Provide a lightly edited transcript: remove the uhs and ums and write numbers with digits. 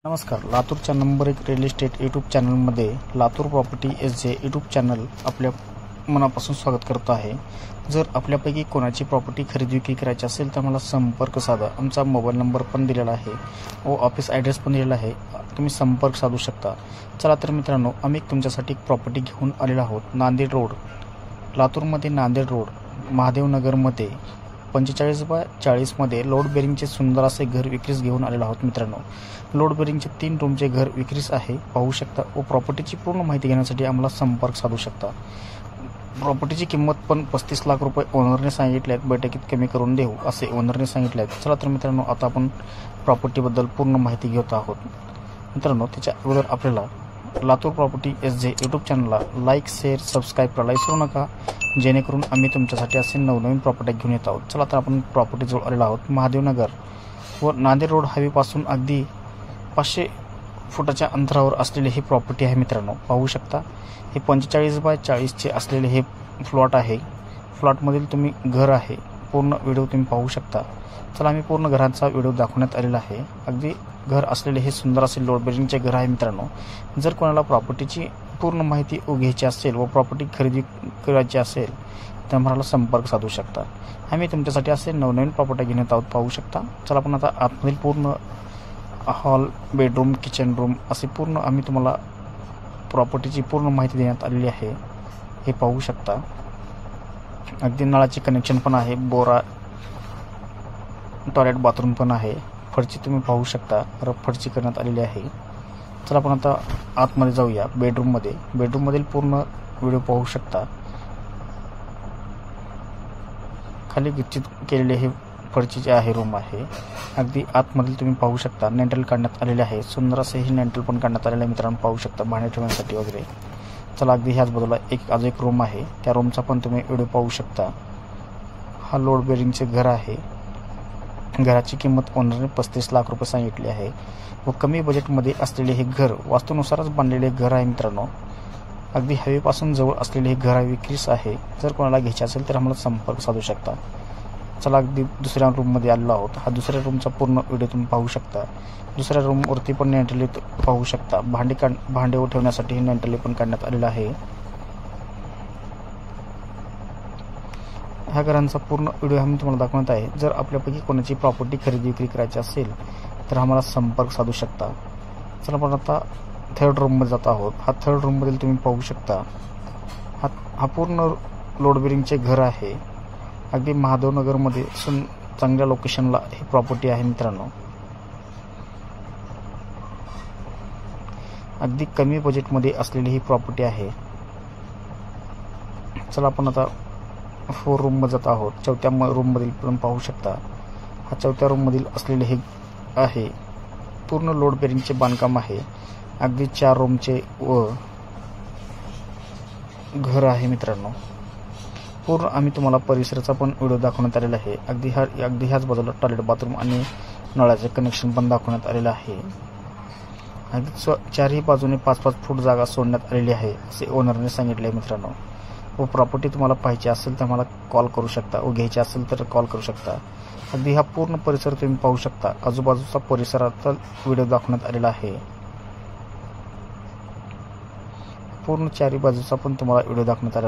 नमस्कार. लातूरच्या number 1 real estate YouTube चॅनलमध्ये Latur property SJ YouTube channel आपल्या मनापासून स्वागत करतो आहे. जर आपल्यापैकी कोणाची प्रॉपर्टी खरेदी विक्री करायची असेल तर मला संपर्क साधा. आमचा मोबाईल नंबर पण दिलेला आहे व ऑफिस ॲड्रेस पण दिलेला आहे. तुम्ही संपर्क साधू शकता. चला तर मित्रांनो, आम्ही तुमच्यासाठी एक प्रॉपर्टी घेऊन आलेलो आहोत. नांदेड रोड, लातूरमध्ये नांदेड रोड, महादेवनगरमध्ये 45/40 मध्ये लोड बेरिंगचे सुंदर असे घर विक्रीस घेऊन आलेलो आहोत. मित्रांनो, लोड बेरिंगचे 3 रूमचे घर विक्रीस आहे, पाहू शकता. व प्रॉपर्टीची पूर्ण माहिती घेण्यासाठी आम्हाला संपर्क साधू शकता. प्रॉपर्टीची किंमत पण 35 लाख रुपये ओनरने सांगितले आहेत. बैठकीत कमी करून देऊ असे ओनरने सांगितले आहेत. चला तर मित्रांनो, आता आपण प्रॉपर्टीबद्दल पूर्ण माहिती घेत आहोत. मित्रांनो, त्याच्या अगोदर आपल्याला लातूर प्रॉपर्टी एसजे यूट्यूब चॅनलला लाईक, शेअर, सबस्क्राईब करायला विसरू नका, जेणेकरून आम्ही तुमच्यासाठी असे नवनवीन प्रॉपर्टी घेऊन येत आहोत. चला तर आपण प्रॉपर्टीजवळ आलेलो आहोत. महादेवनगर व नांदेड रोड हायवेपासून अगदी 500 फुटाच्या अंतरावर असलेली ही प्रॉपर्टी आहे. मित्रांनो, पाहू शकता. हे 45/40चे असलेले हे फ्लॉट आहे. फ्लॉटमधील तुम्ही घर आहे. पूर्ण व्हिडिओ तुम्ही पाहू शकता. चला, आम्ही पूर्ण घराचा व्हिडिओ दाखवण्यात आलेला आहे. अगदी घर असलेले हे सुंदर असे लोड बेरिंगचे घर आहे. मित्रांनो, जर कोणाला प्रॉपर्टीची पूर्ण माहिती घ्यायची असेल व प्रॉपर्टी खरेदी करायची असेल तर आम्हाला संपर्क साधू शकता. आम्ही तुमच्यासाठी असे नवनवीन प्रॉपर्टी घेऊन येत आहोत, पाहू शकता. चला, आपण आता आतमधील पूर्ण हॉल, बेडरूम, किचन रूम असे पूर्ण आम्ही तुम्हाला प्रॉपर्टीची पूर्ण माहिती देण्यात आलेली आहे. हे पाहू शकता. अगदी नळाचे कनेक्शन पण आहे. बोरा, टॉयलेट, बाथरूम पण आहे. फरची तुम्ही पाहू शकता, फरची करण्यात आलेली आहे. चला, आपण आता आतमध्ये जाऊया. बेडरूममध्ये, बेडरूममधील पूर्ण व्हिडिओ पाहू शकता. खाली गच्चीत केलेले हे फरचीचे आहे रूम आहे. अगदी आतमधील तुम्ही पाहू शकता. नेंटल काढण्यात आलेले आहे. सुंदर असे हे नेंटल पण काढण्यात आलेले आहे. मित्रांनो, पाहू शकता, भांडे ठेवण्यासाठी वगैरे. चला, अगदी ह्याच बाजूला अजून एक रूम आहे. त्या रूमचा पण तुम्ही व्हिडिओ पाहू शकता. हा लोड बेरिंगचे घर आहे. घराची किंमत ओनरने 35 लाख रुपये सांगितली आहे व कमी बजेटमध्ये असलेले हे घर वास्तूनुसारच बांधलेले घर आहे. मित्रांनो, अगदी हायवेपासून जवळ असलेले हे घर विक्रीस आहे. जर कोणाला घ्यायचे असेल तर आम्हाला संपर्क साधू शकता. चला, अगदी दुसऱ्या रूममध्ये आलेलो आहोत. हा दुसऱ्या रूमचा पूर्ण व्हिडिओ तुम्ही पाहू शकता. दुसऱ्या रूमवरती पण नेंटली पाहू शकता. भांडे ठेवण्यासाठी हे नेंटली पण काढण्यात आलेलं आहे. ह्या घरांचा पूर्ण व्हिडिओ आम्ही तुम्हाला दाखवत आहे. जर आपल्यापैकी कोणाची प्रॉपर्टी खरेदी विक्री करायची असेल तर आम्हाला संपर्क साधू शकता. चला, आपण आता थर्ड रूममध्ये जात आहोत. हा थर्ड रूममधील तुम्ही पाहू शकता. हा पूर्ण लोड बेरिंगचे घर आहे. अगदी महादेवनगरमध्ये चांगल्या लोकेशनला ही प्रॉपर्टी आहे. मित्रांनो, अगदी कमी बजेटमध्ये असलेली ही प्रॉपर्टी आहे. चला, आपण आता 4 रूममध्ये जात आहोत. चौथ्या रूममधील पण पाहू शकता. हा चौथ्या रूममधील असलेले हे आहे. पूर्ण लोड बेरिंगचे बांधकाम आहे. अगदी 4 रूमचे व घर आहे. मित्रांनो, पूर्ण आम्ही तुम्हाला परिसराचा पण व्हिडिओ दाखवण्यात आलेला आहे. अगदी ह्याच बाजूला टॉयलेट, बाथरूम आणि नळाचे कनेक्शन पण दाखवण्यात आलेलं आहे. अगदी 4ही बाजूने 5-5 फूट जागा सोडण्यात आलेली आहे असे ओनरने सांगितले. मित्रांनो, व प्रॉपर्टी तुम्हाला पाहिजे असेल तर मला कॉल करू शकता व घ्यायची असेल तर कॉल करू शकता. अगदी हा पूर्ण परिसर तुम्ही पाहू शकता. आजूबाजूचा परिसराचा व्हिडिओ दाखवण्यात आलेला आहे. पूर्ण 4ही बाजूचा पण तुम्हाला व्हिडिओ दाखवण्यात आलेला आहे.